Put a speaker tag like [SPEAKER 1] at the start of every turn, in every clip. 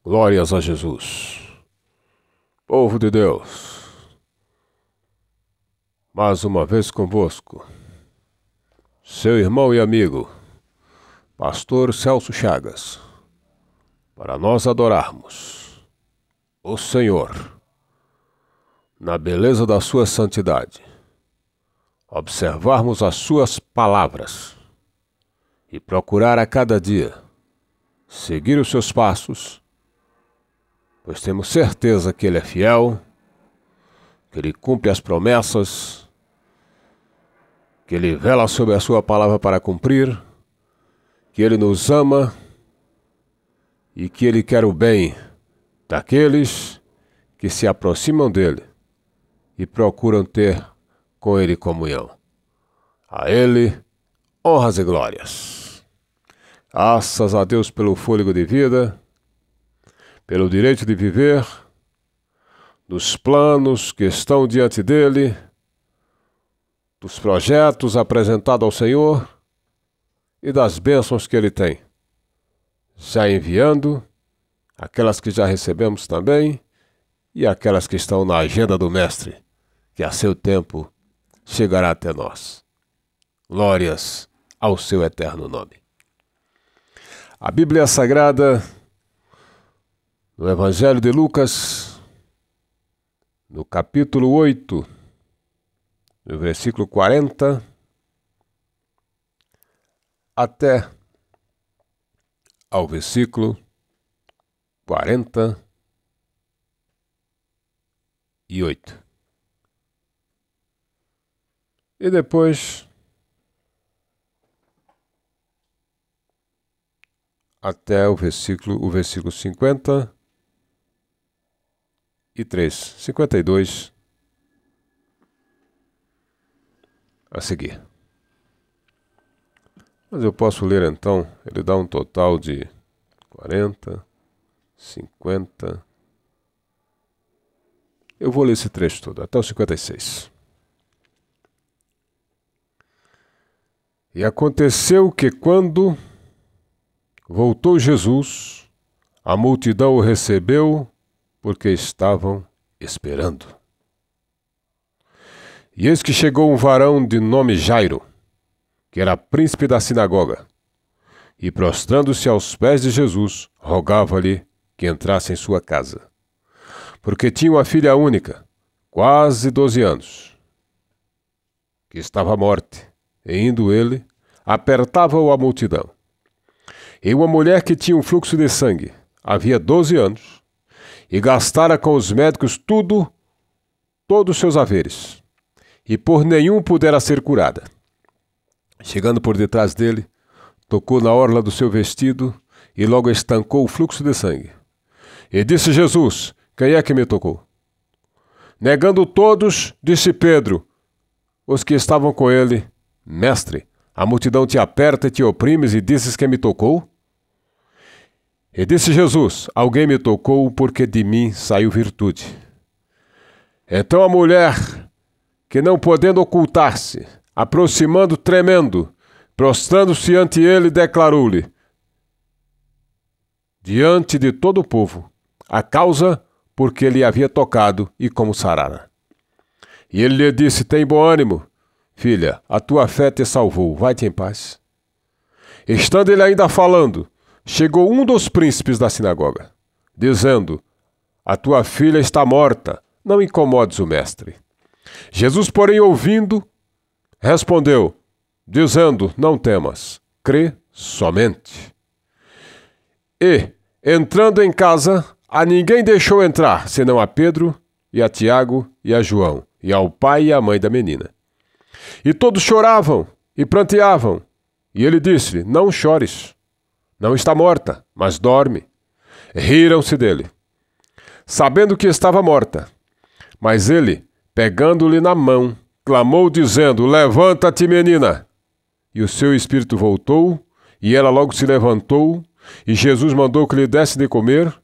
[SPEAKER 1] Glórias a Jesus. Povo de Deus, mais uma vez convosco, seu irmão e amigo, Pastor Celso Chagas, para nós adorarmos o Senhor na beleza da sua santidade, observarmos as suas palavras e procurar a cada dia seguir os seus passos, pois temos certeza que Ele é fiel, que Ele cumpre as promessas, que Ele vela sobre a sua palavra para cumprir, que Ele nos ama e que Ele quer o bem daqueles que se aproximam dEle e procuram ter com Ele comunhão. A Ele, honras e glórias. Graças a Deus pelo fôlego de vida, pelo direito de viver, dos planos que estão diante dEle, dos projetos apresentados ao Senhor e das bênçãos que Ele tem, já enviando, aquelas que já recebemos também e aquelas que estão na agenda do Mestre, que a seu tempo chegará até nós. Glórias ao seu eterno nome. A Bíblia Sagrada, no Evangelho de Lucas, no capítulo 8, no versículo 40, até ao versículo 48. E depois até o versículo 52 a seguir. Mas eu posso ler então, ele dá um total de 40, 50. Eu vou ler esse trecho todo, até o 56. E aconteceu que quando voltou Jesus, a multidão o recebeu porque estavam esperando. E eis que chegou um varão de nome Jairo, que era príncipe da sinagoga, e prostrando-se aos pés de Jesus, rogava-lhe que entrasse em sua casa, porque tinha uma filha única, quase 12 anos, que estava à morte, e indo ele, apertava-o a multidão. E uma mulher que tinha um fluxo de sangue, havia 12 anos, e gastara com os médicos todos os seus haveres, e por nenhum pudera ser curada. Chegando por detrás dele, tocou na orla do seu vestido, e logo estancou o fluxo de sangue. E disse Jesus: quem é que me tocou? Negando todos, disse Pedro, os que estavam com ele: Mestre, a multidão te aperta e te oprimes, e dizes que me tocou? E disse Jesus: alguém me tocou, porque de mim saiu virtude. Então a mulher, que não podendo ocultar-se, aproximando tremendo, prostrando-se ante ele, declarou-lhe, diante de todo o povo, a causa por que lhe havia tocado e como sarara. E ele lhe disse: tem bom ânimo, filha, a tua fé te salvou, vai-te em paz. Estando ele ainda falando, chegou um dos príncipes da sinagoga, dizendo: a tua filha está morta, não incomodes o mestre. Jesus, porém, ouvindo, respondeu, dizendo: não temas, crê somente. E, entrando em casa, a ninguém deixou entrar, senão a Pedro, e a Tiago, e a João, e ao pai e à mãe da menina. E todos choravam e pranteavam. E ele disse-lhe: não chores, não está morta, mas dorme. Riram-se dele, sabendo que estava morta. Mas ele, pegando-lhe na mão, clamou, dizendo: levanta-te, menina. E o seu espírito voltou, e ela logo se levantou, e Jesus mandou que lhe desse de comer,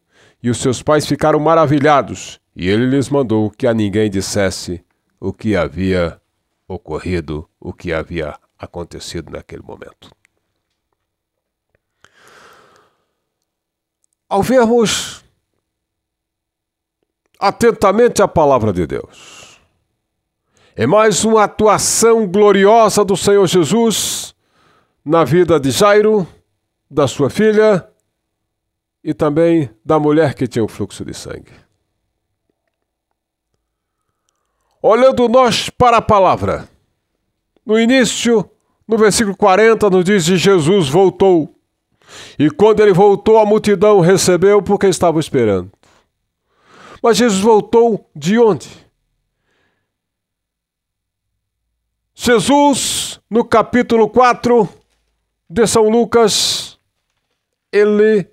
[SPEAKER 1] e os seus pais ficaram maravilhados, e ele lhes mandou que a ninguém dissesse o que havia ocorrido, o que havia acontecido naquele momento. Ao vermos atentamente a palavra de Deus. É mais uma atuação gloriosa do Senhor Jesus na vida de Jairo, da sua filha e também da mulher que tinha o fluxo de sangue. Olhando nós para a palavra, no início, no versículo 40, nos diz que Jesus voltou. E quando ele voltou, a multidão recebeu porque estava esperando. Mas Jesus voltou de onde? Jesus, no capítulo 4 de São Lucas, ele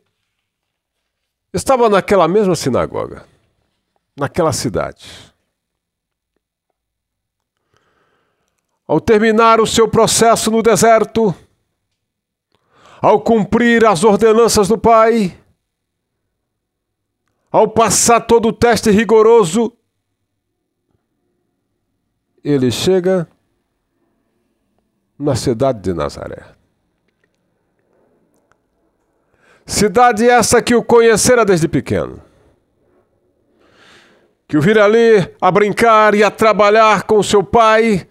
[SPEAKER 1] estava naquela mesma sinagoga, naquela cidade. Ao terminar o seu processo no deserto, ao cumprir as ordenanças do Pai, ao passar todo o teste rigoroso, ele chega na cidade de Nazaré. Cidade essa que o conhecera desde pequeno, que o vira ali a brincar e a trabalhar com seu pai,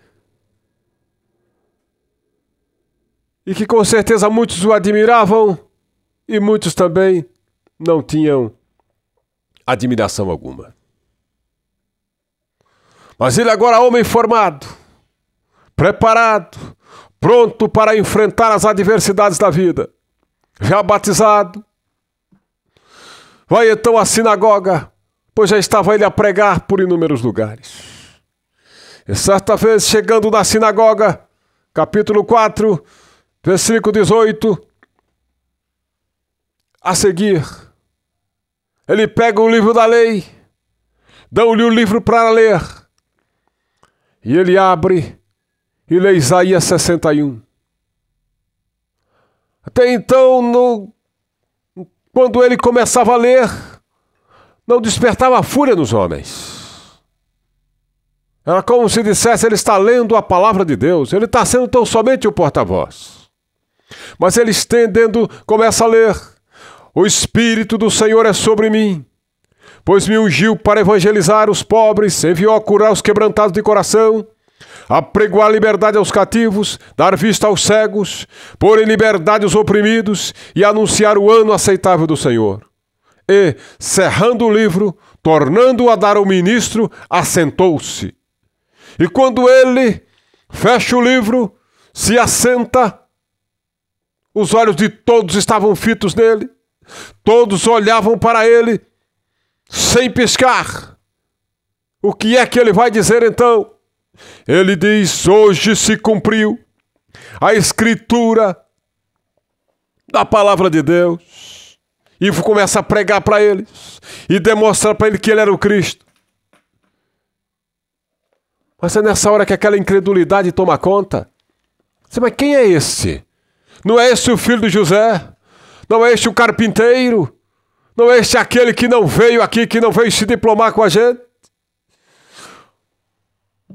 [SPEAKER 1] e que com certeza muitos o admiravam e muitos também não tinham admiração alguma. Mas ele agora, homem formado, preparado, pronto para enfrentar as adversidades da vida, já batizado, vai então à sinagoga, pois já estava ele a pregar por inúmeros lugares. E certa vez, chegando na sinagoga, capítulo 4, versículo 18, a seguir, ele pega o livro da lei, dão-lhe o livro para ler, e ele abre e lê Isaías 61. Até então, quando ele começava a ler, não despertava fúria nos homens. Era como se dissesse, ele está lendo a palavra de Deus, ele está sendo tão somente o porta-voz. Mas ele estendendo, começa a ler: o Espírito do Senhor é sobre mim, pois me ungiu para evangelizar os pobres, enviou a curar os quebrantados de coração, a pregoar liberdade aos cativos, dar vista aos cegos, pôr em liberdade os oprimidos e anunciar o ano aceitável do Senhor. E, cerrando o livro, tornando-o a dar ao ministro, assentou-se. E quando ele fecha o livro, se assenta, os olhos de todos estavam fitos nele, todos olhavam para ele, sem piscar. O que é que ele vai dizer então? Ele diz: hoje se cumpriu a escritura da palavra de Deus. E começa a pregar para eles e demonstrar para ele que ele era o Cristo. Mas é nessa hora que aquela incredulidade toma conta. Mas quem é esse? Não é esse o filho de José? Não é este o carpinteiro? Não é este aquele que não veio aqui, que não veio se diplomar com a gente?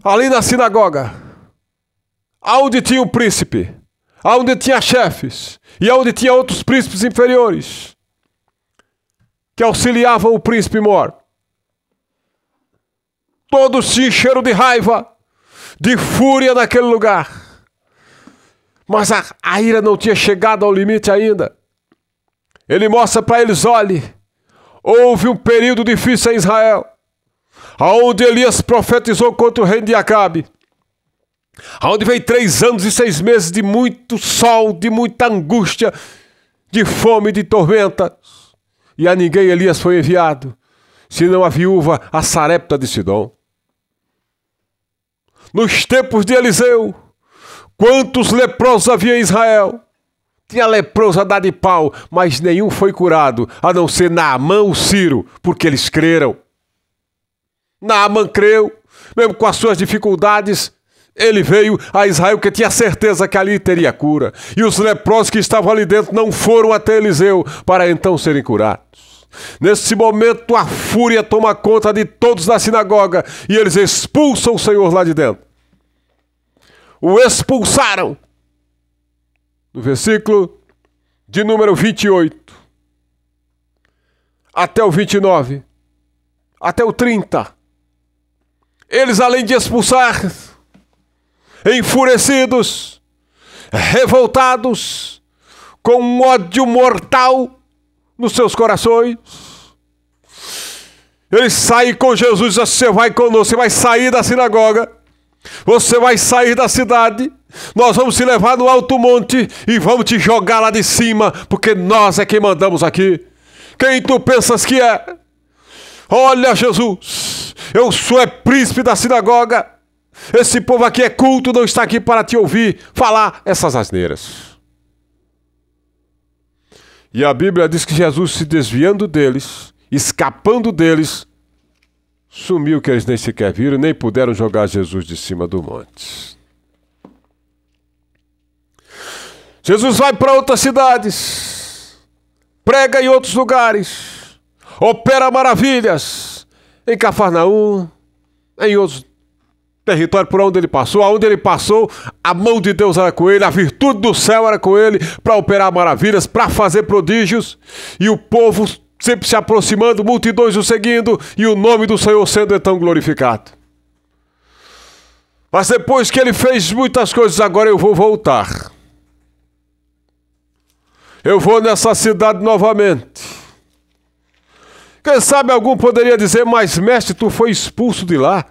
[SPEAKER 1] Ali na sinagoga, aonde tinha o príncipe, aonde tinha chefes e aonde tinha outros príncipes inferiores que auxiliavam o príncipe mor, todos se encheram de raiva, de fúria naquele lugar. Mas a ira não tinha chegado ao limite ainda. Ele mostra para eles: olhe, houve um período difícil em Israel, aonde Elias profetizou contra o reino de Acabe, aonde veio 3 anos e 6 meses de muito sol, de muita angústia, de fome, de tormenta, e a ninguém Elias foi enviado, senão a viúva, a Sarepta de Sidom. Nos tempos de Eliseu, quantos leprosos havia em Israel? Tinha leproso a dar de pau, mas nenhum foi curado, a não ser Naamã, o Ciro, porque eles creram. Naamã creu, mesmo com as suas dificuldades, ele veio a Israel, que tinha certeza que ali teria cura. E os leprosos que estavam ali dentro não foram até Eliseu para então serem curados. Nesse momento, a fúria toma conta de todos da sinagoga e eles expulsam o Senhor lá de dentro. O expulsaram. No versículo de número 28 até o 29, até o 30. Eles, além de expulsar, enfurecidos, revoltados, com um ódio mortal nos seus corações, eles saem com Jesus e dizem: você vai conosco, você vai sair da sinagoga, você vai sair da cidade, nós vamos te levar no alto monte e vamos te jogar lá de cima, porque nós é quem mandamos aqui. Quem tu pensas que é? Olha, Jesus, eu sou príncipe da sinagoga, esse povo aqui é culto, não está aqui para te ouvir falar essas asneiras. E a Bíblia diz que Jesus, se desviando deles, escapando deles, sumiu, que eles nem sequer viram, nem puderam jogar Jesus de cima do monte. Jesus vai para outras cidades, prega em outros lugares, opera maravilhas em Cafarnaum, em outros territórios por onde ele passou. Aonde ele passou, a mão de Deus era com ele, a virtude do céu era com ele, para operar maravilhas, para fazer prodígios, e o povo sempre se aproximando, multidões o seguindo, e o nome do Senhor sendo então glorificado. Mas depois que ele fez muitas coisas, agora eu vou voltar. Eu vou nessa cidade novamente. Quem sabe algum poderia dizer: mas mestre, tu foi expulso de lá.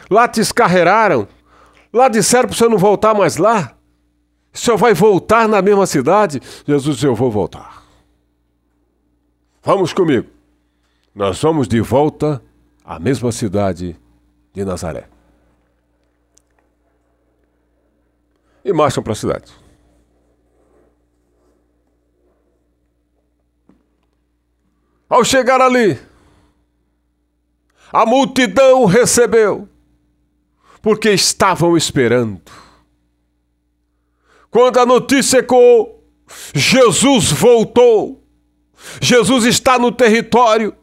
[SPEAKER 1] Lá te escarreiraram. Lá disseram para você não voltar mais lá. O senhor vai voltar na mesma cidade? Jesus disse: eu vou voltar. Vamos comigo. Nós vamos de volta à mesma cidade de Nazaré. E marcham para a cidade. Ao chegar ali, a multidão o recebeu, porque estavam esperando. Quando a notícia ecoou, Jesus voltou. Jesus está no território.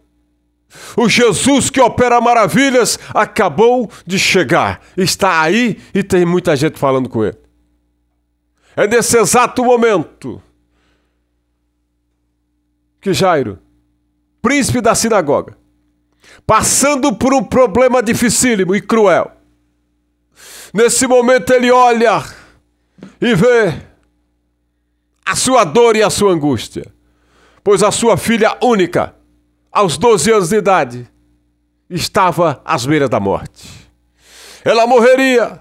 [SPEAKER 1] O Jesus que opera maravilhas acabou de chegar. Está aí e tem muita gente falando com ele. É nesse exato momento que Jairo, príncipe da sinagoga, passando por um problema dificílimo e cruel, nesse momento ele olha e vê a sua dor e a sua angústia, pois a sua filha única, aos 12 anos de idade, estava às beiras da morte. Ela morreria,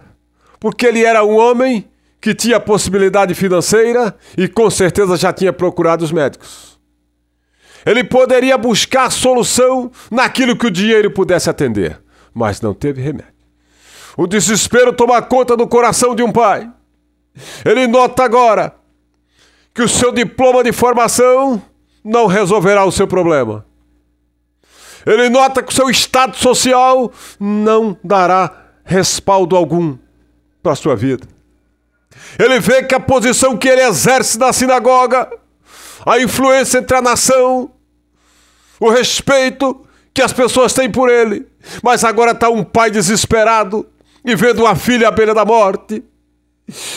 [SPEAKER 1] porque ele era um homem que tinha possibilidade financeira e com certeza já tinha procurado os médicos. Ele poderia buscar solução naquilo que o dinheiro pudesse atender, mas não teve remédio. O desespero toma conta do coração de um pai. Ele nota agora que o seu diploma de formação não resolverá o seu problema. Ele nota que o seu estado social não dará respaldo algum para a sua vida. Ele vê que a posição que ele exerce na sinagoga, a influência entre a nação, o respeito que as pessoas têm por ele, mas agora está um pai desesperado e vendo uma filha à beira da morte.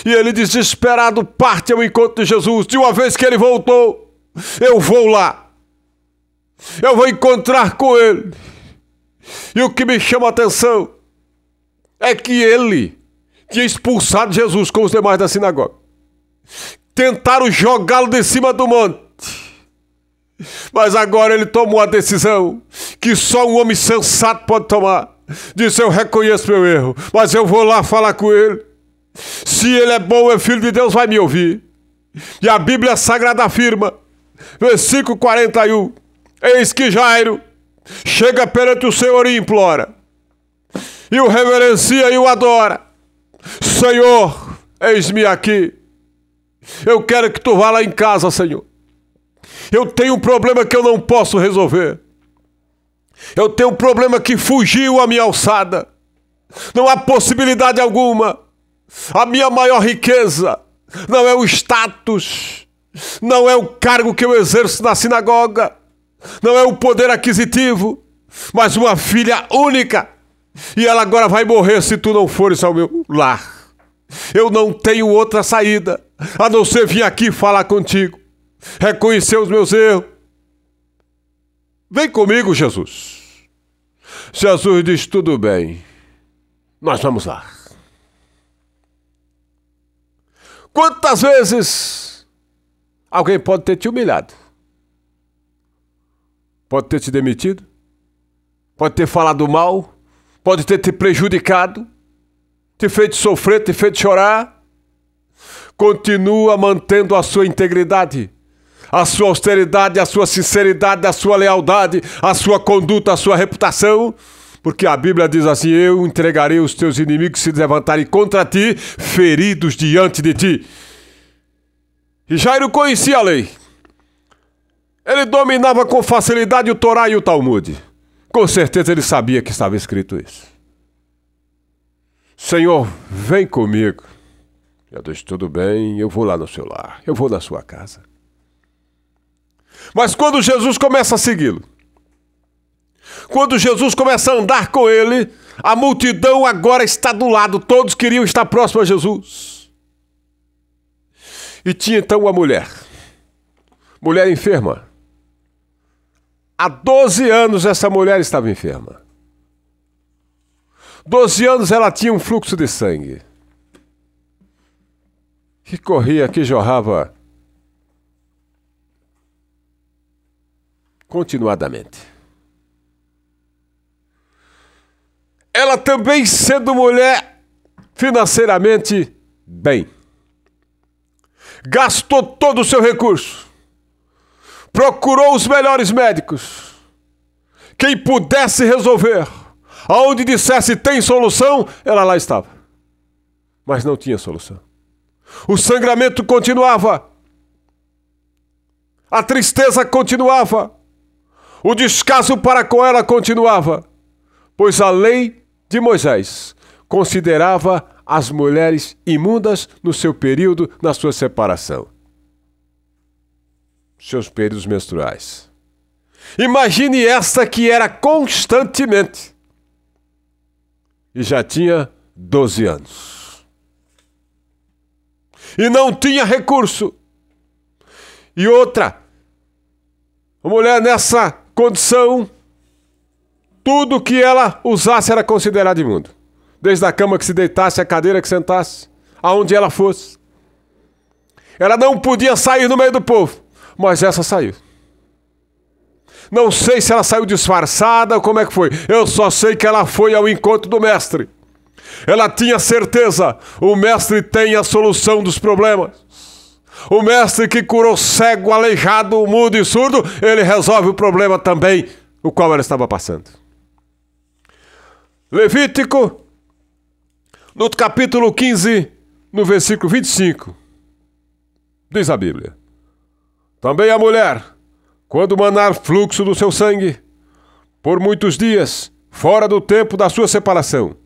[SPEAKER 1] E ele, desesperado, parte ao encontro de Jesus. De uma vez que ele voltou, eu vou lá. Eu vou encontrar com ele. E o que me chama a atenção é que ele tinha expulsado Jesus com os demais da sinagoga. Tentaram jogá-lo de cima do monte. Mas agora ele tomou a decisão que só um homem sensato pode tomar. Disse: eu reconheço meu erro, mas eu vou lá falar com ele. Se ele é bom, é filho de Deus, vai me ouvir. E a Bíblia Sagrada afirma, versículo 41, eis que Jairo chega perante o Senhor e implora, e o reverencia e o adora. Senhor, eis-me aqui. Eu quero que tu vá lá em casa, Senhor. Eu tenho um problema que eu não posso resolver. Eu tenho um problema que fugiu à minha alçada. Não há possibilidade alguma. A minha maior riqueza não é o status, não é o cargo que eu exerço na sinagoga, não é o poder aquisitivo, mas uma filha única. E ela agora vai morrer se tu não fores ao meu lar. Eu não tenho outra saída a não ser vir aqui falar contigo, reconhecer os meus erros. Vem comigo, Jesus. Jesus diz: tudo bem, nós vamos lá. Quantas vezes alguém pode ter te humilhado? Pode ter te demitido? Pode ter falado mal? Pode ter te prejudicado? Te feito sofrer, te feito chorar? Continua mantendo a sua integridade, a sua austeridade, a sua sinceridade, a sua lealdade, a sua conduta, a sua reputação, porque a Bíblia diz assim: eu entregarei os teus inimigos que se levantarem contra ti, feridos diante de ti. E Jairo conhecia a lei. Ele dominava com facilidade o Torá e o Talmud. Com certeza ele sabia que estava escrito isso. Senhor, vem comigo. Eu disse: tudo bem, eu vou lá no seu lar, eu vou na sua casa. Mas quando Jesus começa a segui-lo, quando Jesus começa a andar com ele, a multidão agora está do lado, todos queriam estar próximo a Jesus. E tinha então uma mulher enferma. Há 12 anos essa mulher estava enferma. 12 anos ela tinha um fluxo de sangue que corria, que jorrava continuadamente. Ela também, sendo mulher financeiramente bem, gastou todo o seu recurso, procurou os melhores médicos, quem pudesse resolver, aonde dissesse tem solução, ela lá estava. Mas não tinha solução. O sangramento continuava, a tristeza continuava, o descaso para com ela continuava, pois a lei de Moisés considerava as mulheres imundas no seu período, na sua separação, seus períodos menstruais. Imagine esta que era constantemente e já tinha 12 anos. E não tinha recurso. E outra, a mulher nessa condição, tudo que ela usasse era considerado imundo. Desde a cama que se deitasse, a cadeira que sentasse, aonde ela fosse. Ela não podia sair no meio do povo, mas essa saiu. Não sei se ela saiu disfarçada ou como é que foi. Eu só sei que ela foi ao encontro do mestre. Ela tinha certeza, o mestre tem a solução dos problemas. O mestre que curou cego, aleijado, mudo e surdo, ele resolve o problema também, o qual ela estava passando. Levítico, no capítulo 15, no versículo 25, diz a Bíblia: também a mulher, quando manar fluxo do seu sangue, por muitos dias, fora do tempo da sua separação,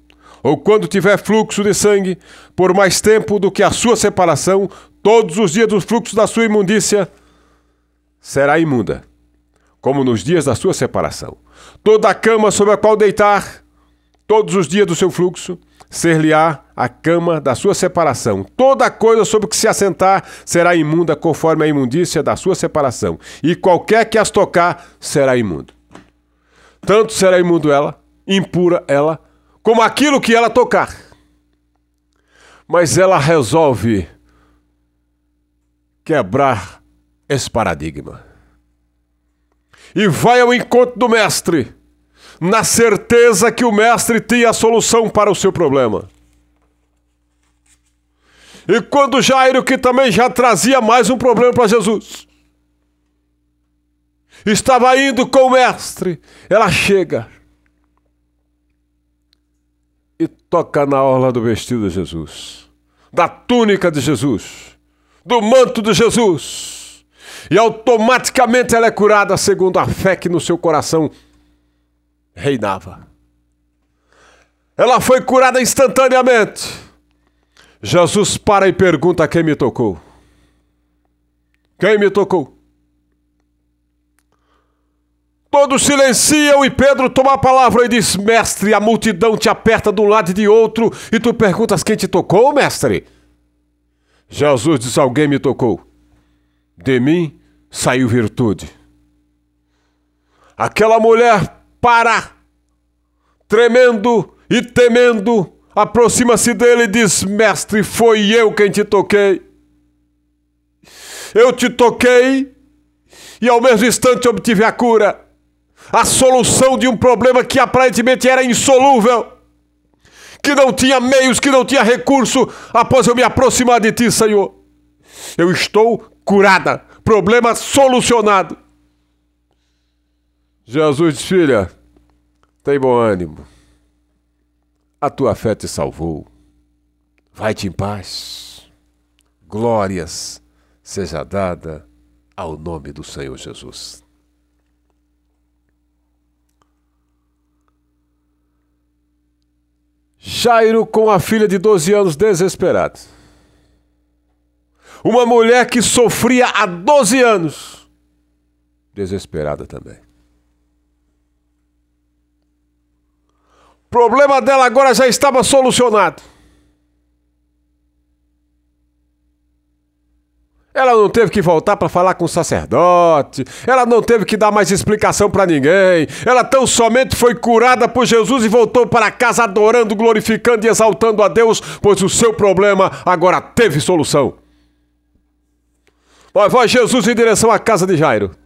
[SPEAKER 1] ou quando tiver fluxo de sangue, por mais tempo do que a sua separação, todos os dias do fluxo da sua imundícia, será imunda, como nos dias da sua separação. Toda a cama sobre a qual deitar, todos os dias do seu fluxo, ser-lhe-á a cama da sua separação. Toda coisa sobre que se assentar será imunda, conforme a imundícia da sua separação. E qualquer que as tocar será imundo. Tanto será imundo ela, impura ela, como aquilo que ela tocar. Mas ela resolve quebrar esse paradigma. E vai ao encontro do mestre, na certeza que o mestre tinha a solução para o seu problema. E quando Jairo, que também já trazia mais um problema para Jesus, estava indo com o mestre, ela chega e toca na orla do vestido de Jesus, da túnica de Jesus, do manto de Jesus, e automaticamente ela é curada segundo a fé que no seu coração reinava. Ela foi curada instantaneamente. Jesus para e pergunta: quem me tocou? Quem me tocou? Todos silenciam e Pedro toma a palavra e diz: mestre, a multidão te aperta de um lado e de outro e tu perguntas quem te tocou, mestre? Jesus diz: alguém me tocou. De mim saiu virtude. Aquela mulher para tremendo e temendo, aproxima-se dele e diz: mestre, foi eu quem te toquei. Eu te toquei e ao mesmo instante obtive a cura, a solução de um problema que aparentemente era insolúvel, que não tinha meios, que não tinha recurso. Após eu me aproximar de ti, Senhor, eu estou curada, problema solucionado. Jesus diz: filha, tem bom ânimo, a tua fé te salvou, vai-te em paz, glórias seja dada ao nome do Senhor Jesus. Jairo com a filha de 12 anos desesperada. Uma mulher que sofria há 12 anos, desesperada também. O problema dela agora já estava solucionado. Ela não teve que voltar para falar com o sacerdote, ela não teve que dar mais explicação para ninguém, ela tão somente foi curada por Jesus e voltou para casa adorando, glorificando e exaltando a Deus, pois o seu problema agora teve solução. Vai Jesus em direção à casa de Jairo.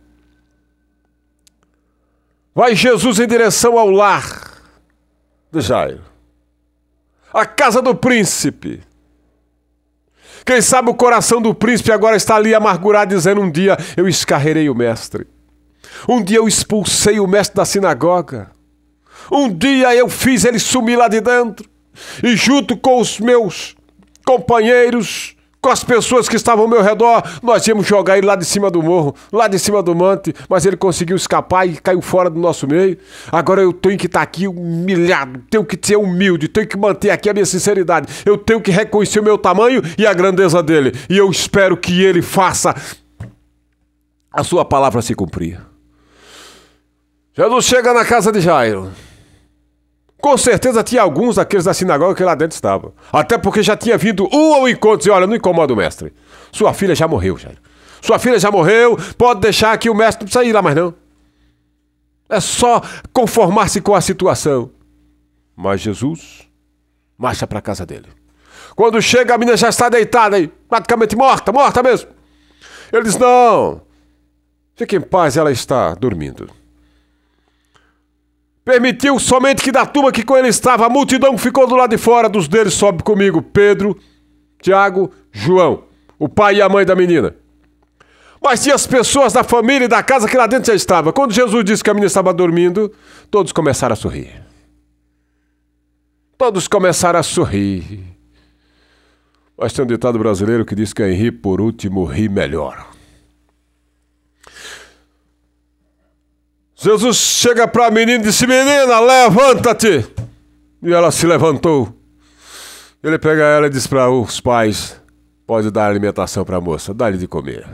[SPEAKER 1] Vai Jesus em direção ao lar de Jairo, a casa do príncipe. Quem sabe o coração do príncipe agora está ali amargurado, dizendo: um dia eu escarrerei o mestre. Um dia eu expulsei o mestre da sinagoga. Um dia eu fiz ele sumir lá de dentro. E junto com os meus companheiros, com as pessoas que estavam ao meu redor, nós íamos jogar ele lá de cima do morro, lá de cima do monte, mas ele conseguiu escapar e caiu fora do nosso meio. Agora eu tenho que estar aqui humilhado, tenho que ser humilde, tenho que manter aqui a minha sinceridade, eu tenho que reconhecer o meu tamanho e a grandeza dele, e eu espero que ele faça a sua palavra se cumprir. Jesus chega na casa de Jairo. Com certeza tinha alguns daqueles da sinagoga que lá dentro estavam. Até porque já tinha vindo um ao encontro e disse: olha, não incomoda o mestre. Sua filha já morreu, Jairo. Sua filha já morreu, pode deixar que o mestre não precisa ir lá mais não. É só conformar-se com a situação. Mas Jesus marcha para a casa dele. Quando chega, a menina já está deitada aí, praticamente morta mesmo. Ele diz: não, fique em paz, ela está dormindo. Permitiu somente que da turma que com ele estava, a multidão que ficou do lado de fora, dos deles sobe comigo Pedro, Tiago, João, o pai e a mãe da menina. Mas tinha as pessoas da família e da casa que lá dentro já estava. Quando Jesus disse que a menina estava dormindo, todos começaram a sorrir. Todos começaram a sorrir. Mas tem um ditado brasileiro que diz que quem ri por último ri melhor. Jesus chega para a menina e disse: menina, levanta-te. E ela se levantou. Ele pega ela e diz para os pais: pode dar alimentação para a moça, dá-lhe de comer.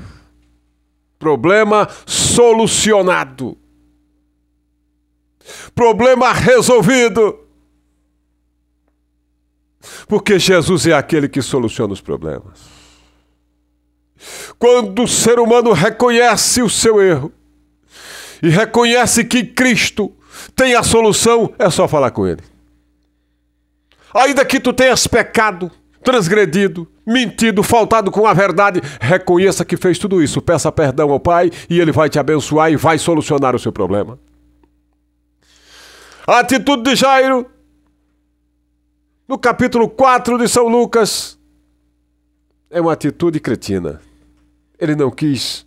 [SPEAKER 1] Problema solucionado. Problema resolvido. Porque Jesus é aquele que soluciona os problemas. Quando o ser humano reconhece o seu erro e reconhece que Cristo tem a solução, é só falar com Ele. Ainda que tu tenhas pecado, transgredido, mentido, faltado com a verdade, reconheça que fez tudo isso, peça perdão ao Pai e Ele vai te abençoar e vai solucionar o seu problema. A atitude de Jairo, no capítulo 4 de São Lucas, é uma atitude cretina. Ele não quis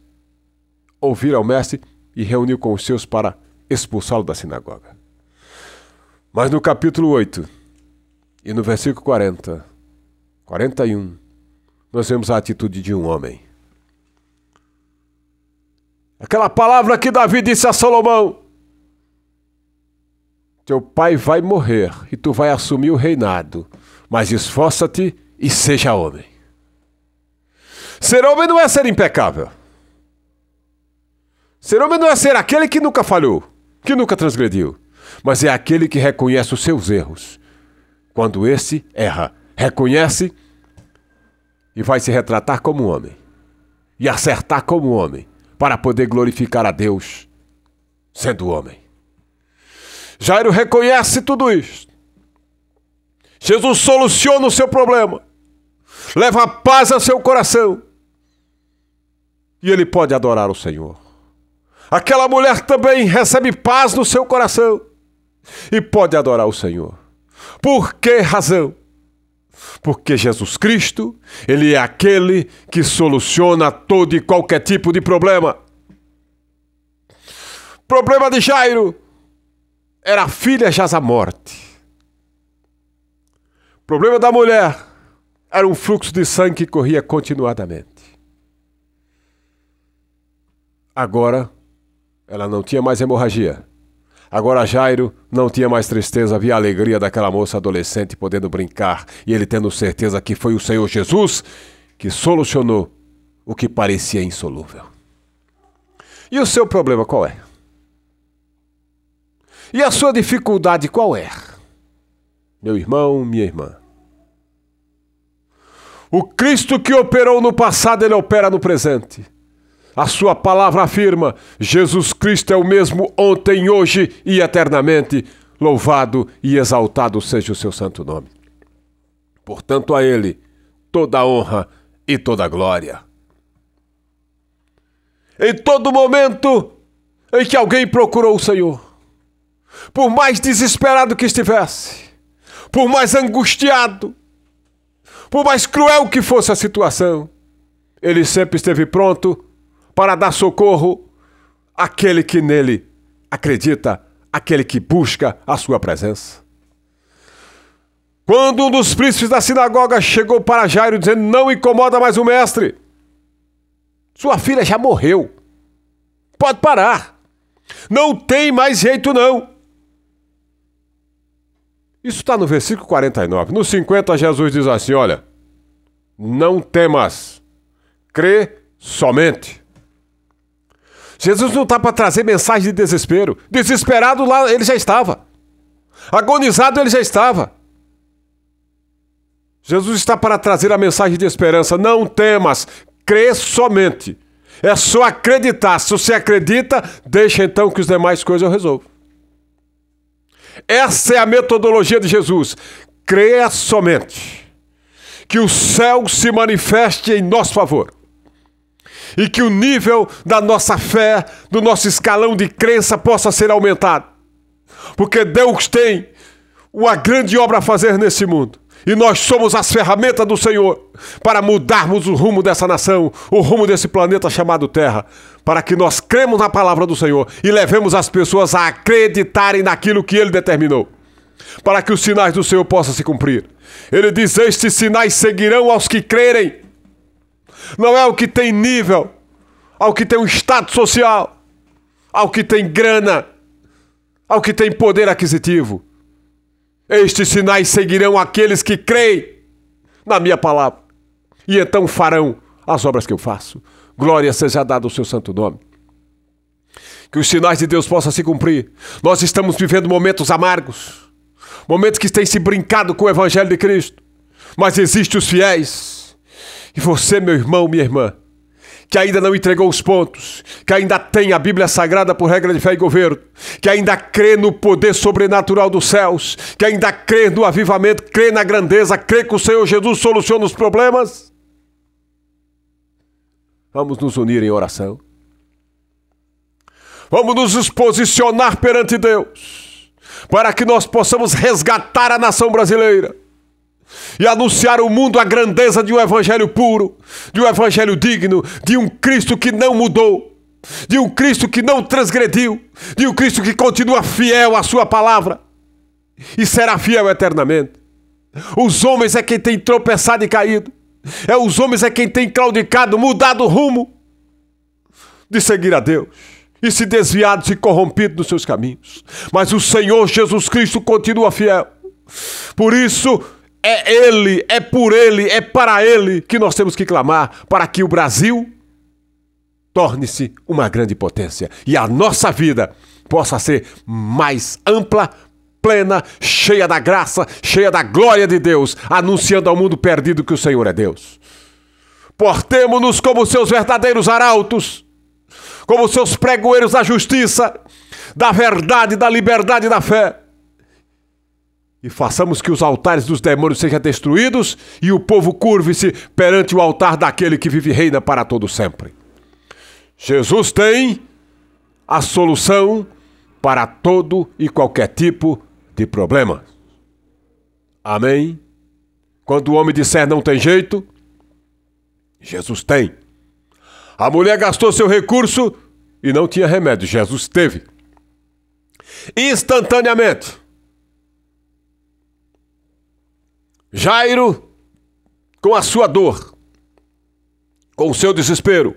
[SPEAKER 1] ouvir ao mestre e reuniu com os seus para expulsá-lo da sinagoga. Mas no capítulo 8 e no versículo 40, 41, nós vemos a atitude de um homem. Aquela palavra que Davi disse a Salomão: teu pai vai morrer e tu vai assumir o reinado, mas esforça-te e seja homem. Ser homem não é ser impecável. Ser homem não é ser aquele que nunca falhou, que nunca transgrediu, mas é aquele que reconhece os seus erros. Quando esse erra, reconhece e vai se retratar como homem e acertar como homem para poder glorificar a Deus sendo homem. Jairo reconhece tudo isso. Jesus soluciona o seu problema, leva paz ao seu coração, e ele pode adorar o Senhor. Aquela mulher também recebe paz no seu coração e pode adorar o Senhor. Por que razão? Porque Jesus Cristo, ele é aquele que soluciona todo e qualquer tipo de problema. O problema de Jairo era a filha jaz à morte. O problema da mulher era um fluxo de sangue que corria continuadamente. Agora, ela não tinha mais hemorragia. Agora Jairo não tinha mais tristeza, havia a alegria daquela moça adolescente podendo brincar e ele tendo certeza que foi o Senhor Jesus que solucionou o que parecia insolúvel. E o seu problema qual é? E a sua dificuldade qual é? Meu irmão, minha irmã. O Cristo que operou no passado, ele opera no presente. A sua palavra afirma: Jesus Cristo é o mesmo ontem, hoje e eternamente. Louvado e exaltado seja o seu santo nome. Portanto, a ele toda a honra e toda a glória. Em todo momento em que alguém procurou o Senhor, por mais desesperado que estivesse, por mais angustiado, por mais cruel que fosse a situação, ele sempre esteve pronto para dar socorro àquele que nele acredita, aquele que busca a sua presença. Quando um dos príncipes da sinagoga chegou para Jairo dizendo: não incomoda mais o mestre, sua filha já morreu, pode parar, não tem mais jeito não. Isso está no versículo 49. No 50 Jesus diz assim: olha, não temas, crê somente. Jesus não está para trazer mensagem de desespero. Desesperado lá ele já estava. Agonizado ele já estava. Jesus está para trazer a mensagem de esperança. Não temas, crê somente. É só acreditar. Se você acredita, deixa então que as demais coisas eu resolvo. Essa é a metodologia de Jesus. Creia somente. Que o céu se manifeste em nosso favor. E que o nível da nossa fé, do nosso escalão de crença possa ser aumentado. Porque Deus tem uma grande obra a fazer nesse mundo. E nós somos as ferramentas do Senhor para mudarmos o rumo dessa nação, o rumo desse planeta chamado Terra, para que nós cremos na palavra do Senhor e levemos as pessoas a acreditarem naquilo que Ele determinou, para que os sinais do Senhor possam se cumprir. Ele diz: estes sinais seguirão aos que crerem. Não é ao que tem nível, ao que tem um status social, ao que tem grana, ao que tem poder aquisitivo. Estes sinais seguirão aqueles que creem na minha palavra, e então farão as obras que eu faço. Glória seja dada ao seu santo nome. Que os sinais de Deus possam se cumprir. Nós estamos vivendo momentos amargos, momentos que têm se brincado com o Evangelho de Cristo, mas existem os fiéis. E você, meu irmão, minha irmã, que ainda não entregou os pontos, que ainda tem a Bíblia Sagrada por regra de fé e governo, que ainda crê no poder sobrenatural dos céus, que ainda crê no avivamento, crê na grandeza, crê que o Senhor Jesus soluciona os problemas, vamos nos unir em oração. Vamos nos posicionar perante Deus, para que nós possamos resgatar a nação brasileira e anunciar ao mundo a grandeza de um evangelho puro, de um evangelho digno, de um Cristo que não mudou, de um Cristo que não transgrediu, de um Cristo que continua fiel à sua palavra e será fiel eternamente. Os homens é quem tem tropeçado e caído, os homens é quem tem claudicado, mudado o rumo de seguir a Deus e se desviado, se corrompido nos seus caminhos. Mas o Senhor Jesus Cristo continua fiel. Por isso, é Ele, é por Ele, é para Ele que nós temos que clamar, para que o Brasil torne-se uma grande potência e a nossa vida possa ser mais ampla, plena, cheia da graça, cheia da glória de Deus, anunciando ao mundo perdido que o Senhor é Deus. Portemo-nos como seus verdadeiros arautos, como seus pregoeiros da justiça, da verdade, da liberdade e da fé. E façamos que os altares dos demônios sejam destruídos e o povo curve-se perante o altar daquele que vive e reina para todo sempre. Jesus tem a solução para todo e qualquer tipo de problema. Amém? Quando o homem disser não tem jeito, Jesus tem. A mulher gastou seu recurso e não tinha remédio. Jesus teve. Instantaneamente. Jairo, com a sua dor, com o seu desespero,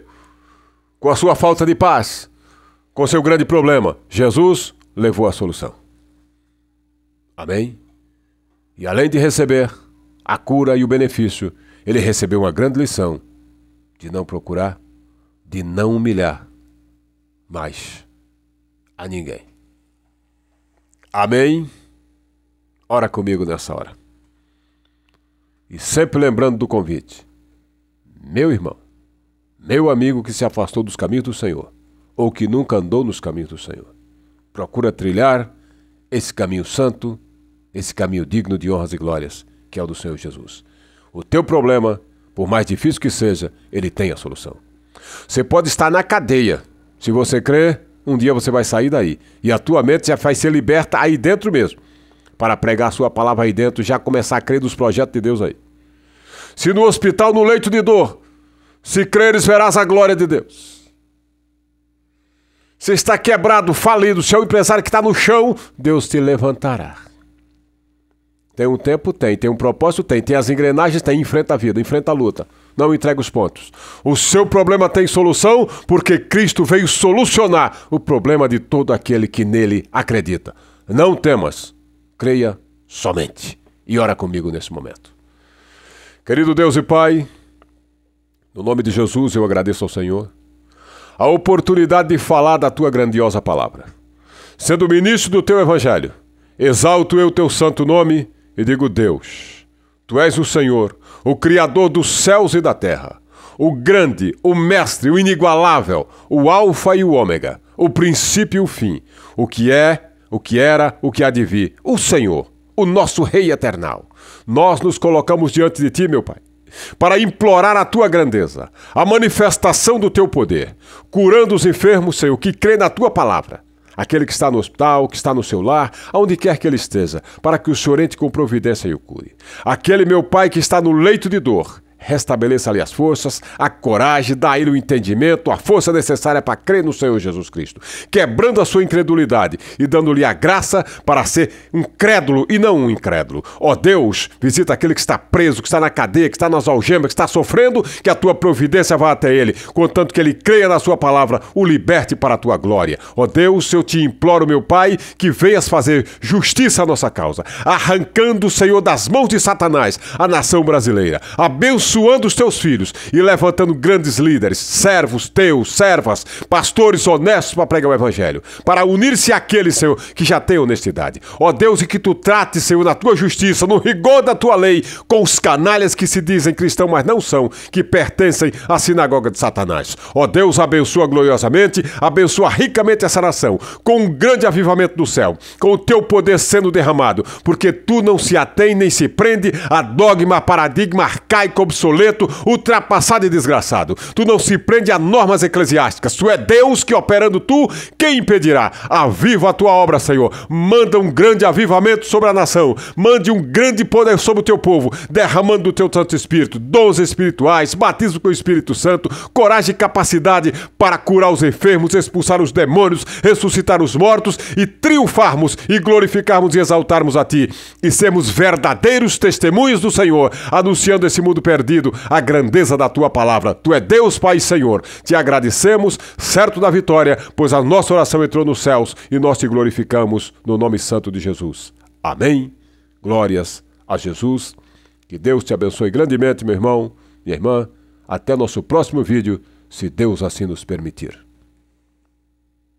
[SPEAKER 1] com a sua falta de paz, com o seu grande problema, Jesus levou a solução. Amém? E além de receber a cura e o benefício, ele recebeu uma grande lição de não procurar, de não humilhar mais a ninguém. Amém? Ora comigo nessa hora. E sempre lembrando do convite. Meu irmão, meu amigo que se afastou dos caminhos do Senhor, ou que nunca andou nos caminhos do Senhor, procura trilhar esse caminho santo, esse caminho digno de honras e glórias, que é o do Senhor Jesus. O teu problema, por mais difícil que seja, ele tem a solução. Você pode estar na cadeia. Se você crer, um dia você vai sair daí. E a tua mente já vai ser liberta aí dentro mesmo, para pregar a sua palavra aí dentro e já começar a crer nos projetos de Deus aí. Se no hospital, no leito de dor, se creres, verás a glória de Deus. Se está quebrado, falido, se é um empresário que está no chão, Deus te levantará. Tem um tempo? Tem um propósito? Tem as engrenagens? Tem. Enfrenta a vida, enfrenta a luta. Não entrega os pontos. O seu problema tem solução porque Cristo veio solucionar o problema de todo aquele que nele acredita. Não temas, creia somente. E ora comigo nesse momento. Querido Deus e Pai, no nome de Jesus eu agradeço ao Senhor a oportunidade de falar da Tua grandiosa palavra. Sendo ministro do Teu Evangelho, exalto eu Teu santo nome e digo: Deus, Tu és o Senhor, o Criador dos céus e da terra, o grande, o mestre, o inigualável, o alfa e o ômega, o princípio e o fim, o que é, o que era, o que há de vir, o Senhor, o nosso Rei eternal. Nós nos colocamos diante de Ti, meu Pai, para implorar a Tua grandeza, a manifestação do Teu poder, curando os enfermos, Senhor, que crê na Tua palavra. Aquele que está no hospital, que está no seu lar, aonde quer que ele esteja, para que o Senhor entre com providência e o cure. Aquele, meu Pai, que está no leito de dor, restabeleça-lhe as forças, a coragem, dá a ele o entendimento, a força necessária para crer no Senhor Jesus Cristo, quebrando a sua incredulidade e dando-lhe a graça para ser um crédulo e não um incrédulo. Ó Deus, visita aquele que está preso, que está na cadeia, que está nas algemas, que está sofrendo, que a tua providência vá até ele, contanto que ele creia na sua palavra, o liberte para a tua glória. Ó Deus, eu te imploro, meu Pai, que venhas fazer justiça à nossa causa, arrancando, Senhor, das mãos de Satanás a nação brasileira, abençoando os teus filhos e levantando grandes líderes, servos teus, servas, pastores honestos para pregar o evangelho, para unir-se àqueles, Senhor, que já têm honestidade. Ó Deus, e que tu trates, Senhor, na tua justiça, no rigor da tua lei, com os canalhas que se dizem cristãos, mas não são, que pertencem à sinagoga de Satanás. Ó Deus, abençoa gloriosamente, abençoa ricamente essa nação, com um grande avivamento do céu, com o teu poder sendo derramado, porque tu não se atém nem se prende a dogma, paradigma arcaico, obsoleto, ultrapassado e desgraçado. Tu não se prende a normas eclesiásticas. Tu é Deus que, operando tu, quem impedirá? Aviva a tua obra, Senhor. Manda um grande avivamento sobre a nação. Mande um grande poder sobre o teu povo, derramando o teu Santo Espírito, dons espirituais, batismo com o Espírito Santo, coragem e capacidade para curar os enfermos, expulsar os demônios, ressuscitar os mortos e triunfarmos e glorificarmos e exaltarmos a Ti e sermos verdadeiros testemunhos do Senhor, anunciando esse mundo perdido a grandeza da Tua palavra. Tu é Deus, Pai e Senhor. Te agradecemos, certo da vitória, pois a nossa oração entrou nos céus e nós te glorificamos no nome santo de Jesus. Amém. Glórias a Jesus. Que Deus te abençoe grandemente, meu irmão, minha irmã. Até nosso próximo vídeo, se Deus assim nos permitir.